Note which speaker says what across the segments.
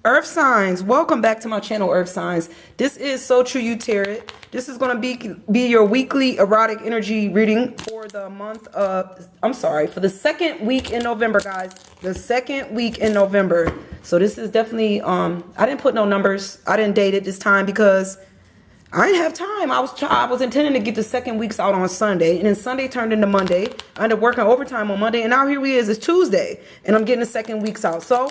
Speaker 1: Earth signs, welcome back to my channel, Earth signs. This is So True You Tarot. This is going to be your weekly erotic energy reading for the month of, for the second week in November, guys. The second week in November. So this is definitely, I didn't put no numbers. I didn't date it this time because I didn't have time. I was intending to get the second weeks out on Sunday, and then Sunday turned into Monday. I ended up working overtime on Monday, and now here we is. It's Tuesday, and I'm getting the second weeks out. So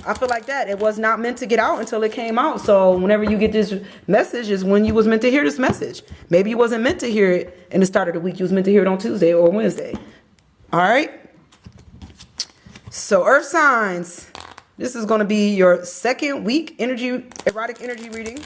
Speaker 1: I feel like that it was not meant to get out until it came out. So whenever you get this message is when you was meant to hear this message. Maybe you wasn't meant to hear it in the start of the week. You was meant to hear it on Tuesday or Wednesday. All right. So Earth signs, this is going to be your second week erotic energy reading.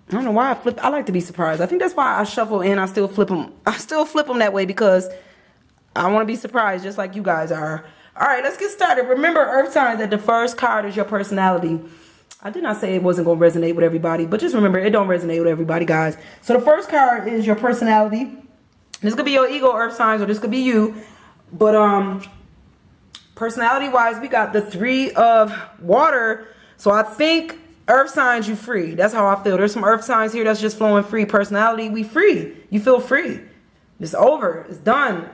Speaker 1: I don't know why I flip. I like to be surprised. I think that's why I shuffle and I still flip them. I still flip them that way because I want to be surprised just like you guys are. All right, let's get started. Remember, Earth signs, that the first card is your personality. I did not say it wasn't going to resonate with everybody, but just remember, it don't resonate with everybody, guys. So the first card is your personality. This could be your ego, Earth signs, or this could be you. But personality-wise, we got the Three of Water. So I think Earth signs, you free. That's how I feel. There's some Earth signs here that's just flowing free. Personality, we free. You feel free. It's over. It's done.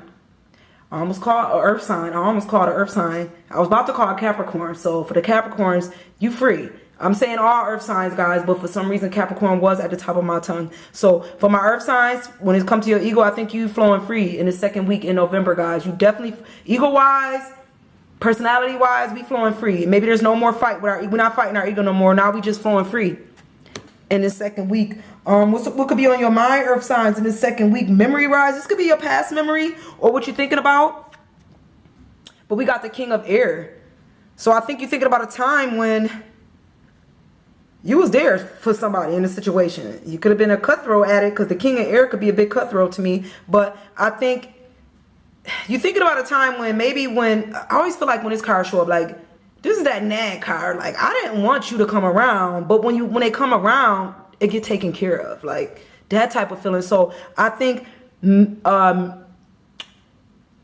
Speaker 1: I almost called an Earth sign. I almost called an Earth sign. I was about to call a Capricorn. So for the Capricorns, you free. I'm saying all Earth signs, guys, but for some reason Capricorn was at the top of my tongue. So for my Earth signs, when it comes to your ego, I think you flowing free in the second week in November, guys. You definitely, ego-wise, personality-wise, we flowing free. Maybe there's no more fight with we're not fighting our ego no more. Now we just flowing free in this second week. What could be on your mind, Earth signs, in this second week? Memory-wise, this could be your past memory or what you're thinking about. But we got the King of Air. So I think you're thinking about a time when you was there for somebody in a situation. You could have been a cutthroat at it because the King of Air could be a big cutthroat to me. But I think you're thinking about a time when I always feel like when this card show up, like, this is that nag card. Like, I didn't want you to come around, but when they come around, it get taken care of. Like, that type of feeling. So I think when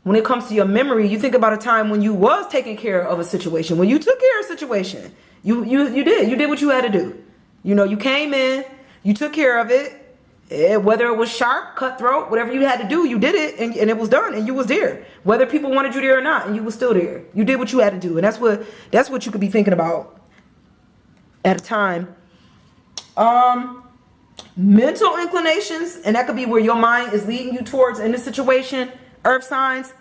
Speaker 1: it comes to your memory, you think about a time when you was taking care of a situation, when you took care of a situation. You did what you had to do. You know, you came in, you took care of it. Whether it was sharp, cutthroat, whatever you had to do, you did it, and it was done, and you was there. Whether people wanted you there or not, and you was still there. You did what you had to do, and that's what you could be thinking about at a time. Mental inclinations, and that could be where your mind is leading you towards in this situation, Earth signs,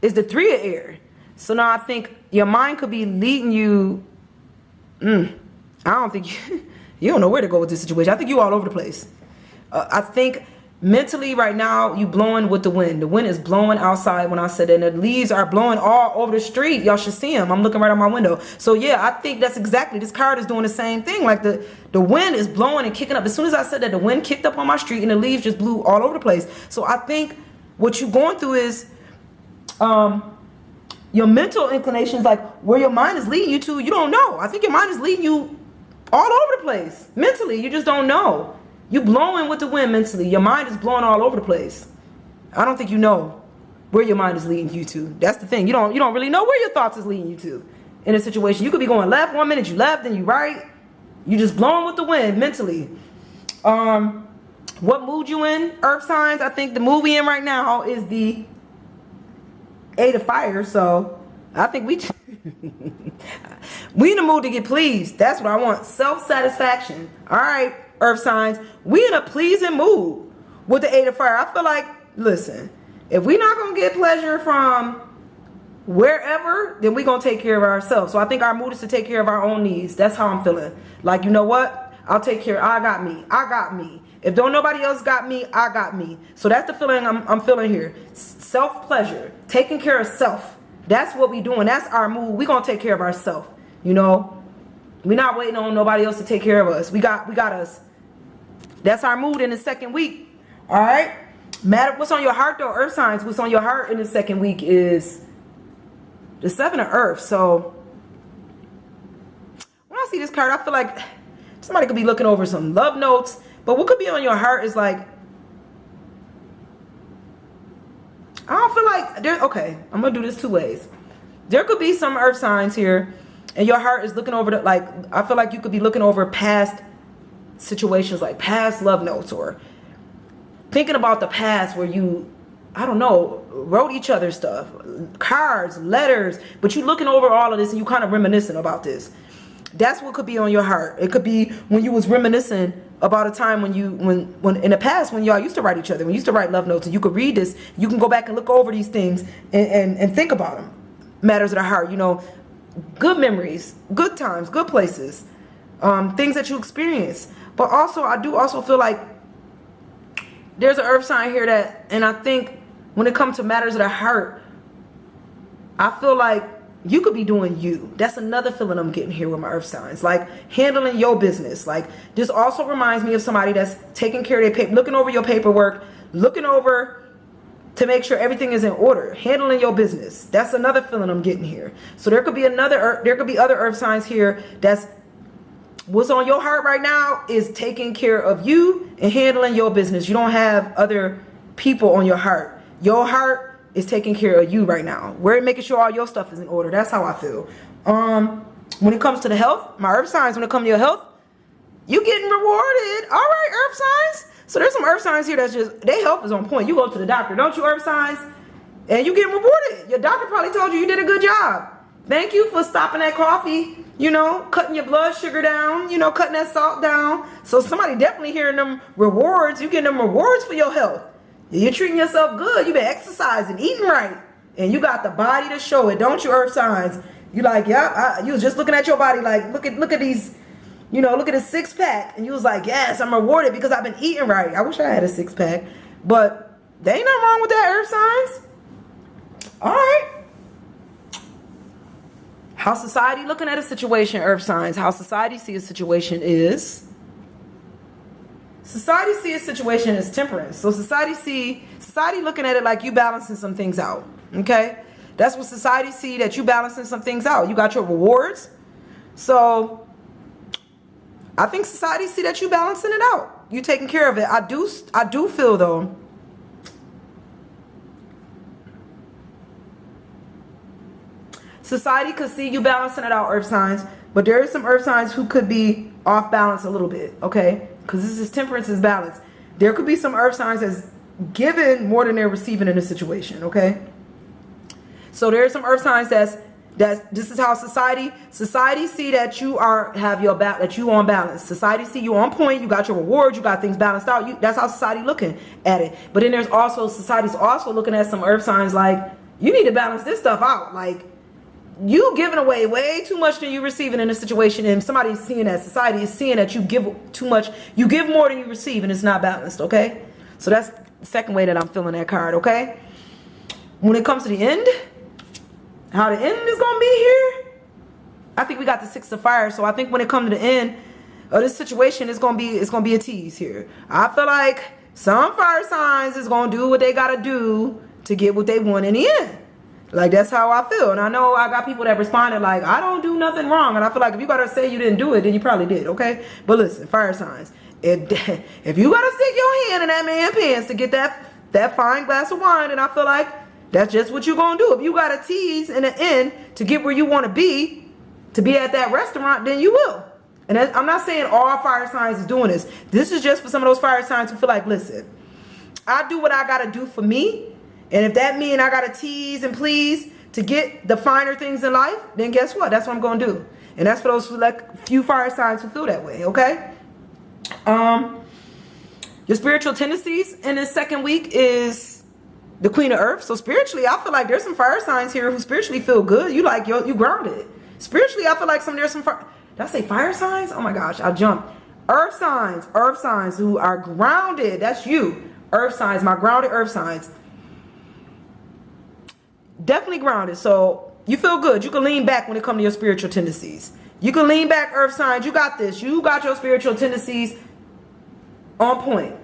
Speaker 1: is the Three of Air. So now I think your mind could be leading you. I don't think you don't know where to go with this situation. I think you all over the place. I think mentally right now you blowing with the wind. The wind is blowing outside when I said that. And the leaves are blowing all over the street. Y'all should see them. I'm looking right out my window. So yeah, I think that's exactly, this card is doing the same thing. Like the wind is blowing and kicking up. As soon as I said that, the wind kicked up on my street and the leaves just blew all over the place. So I think what you're going through is your mental inclinations, like where your mind is leading you to, you don't know. I think your mind is leading you all over the place. Mentally, you just don't know. You blowing with the wind mentally. Your mind is blowing all over the place. I don't think you know where your mind is leading you to. That's the thing. You don't really know where your thoughts is leading you to in a situation. You could be going left 1 minute, you left, then you right. You just blowing with the wind mentally. What mood you in, Earth signs? I think the mood we in right now is the Eight of Fire. So I think we in the mood to get pleased. That's what I want. Self-satisfaction. All right, Earth signs. We in a pleasing mood with the Eight of Fire. I feel like, listen, if we not going to get pleasure from wherever, then we going to take care of ourselves. So I think our mood is to take care of our own needs. That's how I'm feeling. Like, you know what? I'll take care. I got me. I got me. If don't nobody else got me, I got me. So that's the feeling I'm feeling here. Self-pleasure. Taking care of self. That's what we doing. That's our mood. We going to take care of ourselves. You know, we're not waiting on nobody else to take care of us. We got us. That's our mood in the second week. All right. Matter what's on your heart though, earth signs. What's on your heart in the second week is the 7 of earth. So when I see this card, I feel like somebody could be looking over some love notes. But what could be on your heart is like, I don't feel like there. Okay, I'm gonna do this 2 ways. There could be some earth signs here, and your heart is looking over the, like, I feel like you could be looking over past situations, like past love notes, or thinking about the past where you, I don't know, wrote each other stuff, cards, letters, but you looking over all of this and you kind of reminiscing about this. That's what could be on your heart. It could be when you was reminiscing about a time when in the past when y'all used to write each other, when you used to write love notes, and you could read this, you can go back and look over these things and think about them. Matters of the heart, you know, good memories, good times, good places, things that you experience. But also, I do also feel like there's an earth sign here that, and I think when it comes to matters of the heart, I feel like you could be doing you. That's another feeling I'm getting here with my earth signs. Like handling your business. Like this also reminds me of somebody that's taking care of their paper, looking over your paperwork, looking over to make sure everything is in order. Handling your business. That's another feeling I'm getting here. So there could be there could be other earth signs here that's what's on your heart right now is taking care of you and handling your business. You don't have other people on your heart. Your heart is taking care of you right now. We're making sure all your stuff is in order. That's how I feel. When it comes to the health, my earth signs, when it comes to your health, you getting rewarded. All right, earth signs. So there's some earth signs here that's just, their health is on point. You go to the doctor, don't you, earth signs? And you getting rewarded. Your doctor probably told you you did a good job. Thank you for stopping that coffee, you know, cutting your blood sugar down, you know, cutting that salt down. So somebody definitely hearing them rewards. You getting them rewards for your health. You're treating yourself good. You've been exercising, eating right. And you got the body to show it, don't you, earth signs? You like, yeah, you was just looking at your body like, look at these, you know, look at a 6-pack. And you was like, yes, I'm rewarded because I've been eating right. I wish I had a 6-pack. But there ain't nothing wrong with that, earth signs. All right. How society looking at a situation, earth signs. How society see a situation is... Society see a situation as temperance. So society looking at it like you balancing some things out. Okay? That's what society see, that you balancing some things out. You got your rewards. So I think society see that you balancing it out. You taking care of it. I do feel though, society could see you balancing it out, earth signs, but there is some earth signs who could be off balance a little bit, okay? Because this is temperance is balance. There could be some earth signs that's giving more than they're receiving in a situation, okay? So there are some earth signs that's this is how society see that you that you on balance. Society see you on point, you got your rewards, you got things balanced out. That's how society looking at it. But then there's also society's also looking at some earth signs like you need to balance this stuff out. Like you giving away way too much than you receiving in a situation, and somebody's seeing that, society is seeing that you give too much, you give more than you receive, and it's not balanced, okay? So that's the second way that I'm feeling that card, okay? When it comes to the end, how the end is gonna be here, I think we got the 6 of fire. So I think when it comes to the end of this situation, it's gonna be a tease here. I feel like some fire signs is gonna do what they gotta do to get what they want in the end. Like, that's how I feel. And I know I got people that responded like, I don't do nothing wrong. And I feel like if you gotta say you didn't do it, then you probably did, okay? But listen, fire signs, if you gotta stick your hand in that man's pants to get that fine glass of wine, and I feel like that's just what you're gonna do. If you gotta tease in the end to get where you want to be at that restaurant, then you will. And I'm not saying all fire signs is doing this. This is just for some of those fire signs who feel like, listen, I do what I gotta do for me. And if that means I got to tease and please to get the finer things in life, then guess what? That's what I'm going to do. And that's for those few fire signs who feel that way, okay? Your spiritual tendencies in this second week is the Queen of Earth. So spiritually, I feel like there's some fire signs here who spiritually feel good. You like, you grounded. Spiritually, I feel like there's some fire. Did I say fire signs? Oh my gosh, I jumped. Earth signs who are grounded. That's you. Earth signs, my grounded earth signs. Definitely grounded. So You feel good. You can lean back when it comes to your spiritual tendencies. You can lean back, earth signs. You got this. You got your spiritual tendencies on point.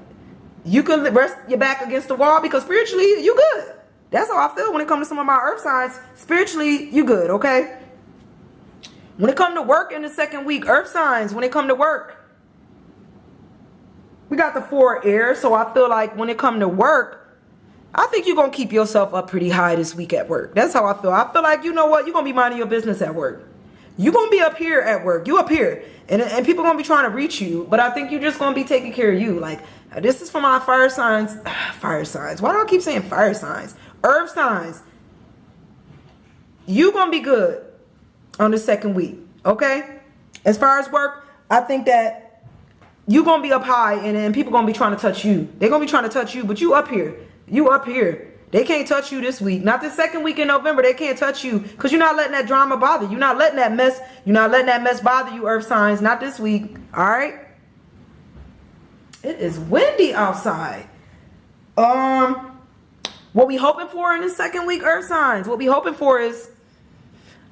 Speaker 1: You can rest your back against the wall because spiritually, you good. That's how I feel when it comes to some of my earth signs. Spiritually, you good, okay? When it comes to work in the second week, earth signs, when it comes to work, we got the 4 air. So I feel like when it comes to work, I think you're going to keep yourself up pretty high this week at work. That's how I feel. I feel like, you know what? You're going to be minding your business at work. You're going to be up here at work. You up here. And people going to be trying to reach you. But I think you're just going to be taking care of you. Like, this is for my fire signs. Fire signs. Why do I keep saying fire signs? Earth signs. You're going to be good on the second week. Okay? As far as work, I think that you're going to be up high. And people going to be trying to touch you. They're going to be trying to touch you. But you up here. You up here. They can't touch you this week. Not the second week in November. They can't touch you because you're not letting that drama bother you. You're not letting that mess. You're not letting that mess bother you, earth signs. Not this week. All right. It is windy outside. What we hoping for in the second week, earth signs? What we hoping for is,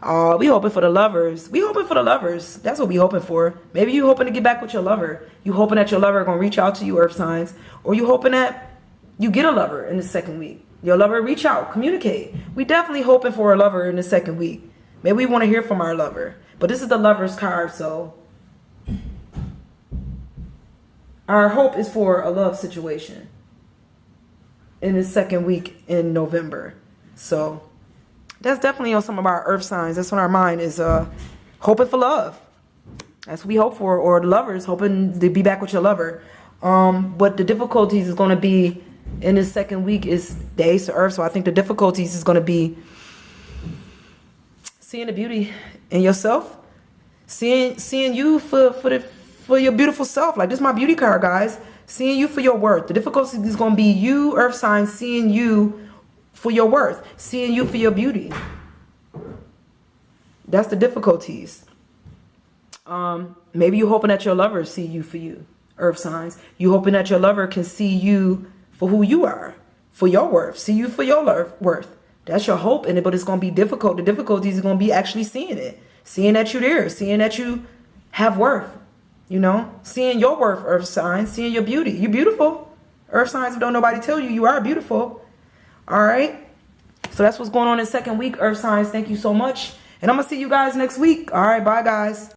Speaker 1: we hoping for the lovers. We hoping for the lovers. That's what we hoping for. Maybe you hoping to get back with your lover. You hoping that your lover gonna reach out to you, earth signs, or you hoping that you get a lover in the second week. Your lover reach out, communicate. We definitely hoping for a lover in the second week. Maybe we want to hear from our lover. But this is the lover's card, so our hope is for a love situation in the second week in November. So that's definitely on some of our earth signs. That's on our mind is hoping for love. That's what we hope for. Or the lovers hoping to be back with your lover. But the difficulties is going to be in this second week is the Ace of Earth. So I think the difficulties is going to be seeing the beauty in yourself, seeing you for your beautiful self. Like, this is my beauty card, guys. Seeing you for your worth. The difficulty is going to be you, earth signs, seeing you for your worth, seeing you for your beauty. That's the difficulties. Maybe you're hoping that your lover see you for you, earth signs. You hoping that your lover can see you for who you are, for your worth, see you for your worth. That's your hope in it, but it's going to be difficult. The difficulties are going to be actually seeing it, seeing that you're there, seeing that you have worth, you know, seeing your worth, earth signs, seeing your beauty. You're beautiful. Earth signs, don't nobody tell you, you are beautiful. All right. So that's what's going on in the second week, earth signs. Thank you so much. And I'm going to see you guys next week. All right. Bye, guys.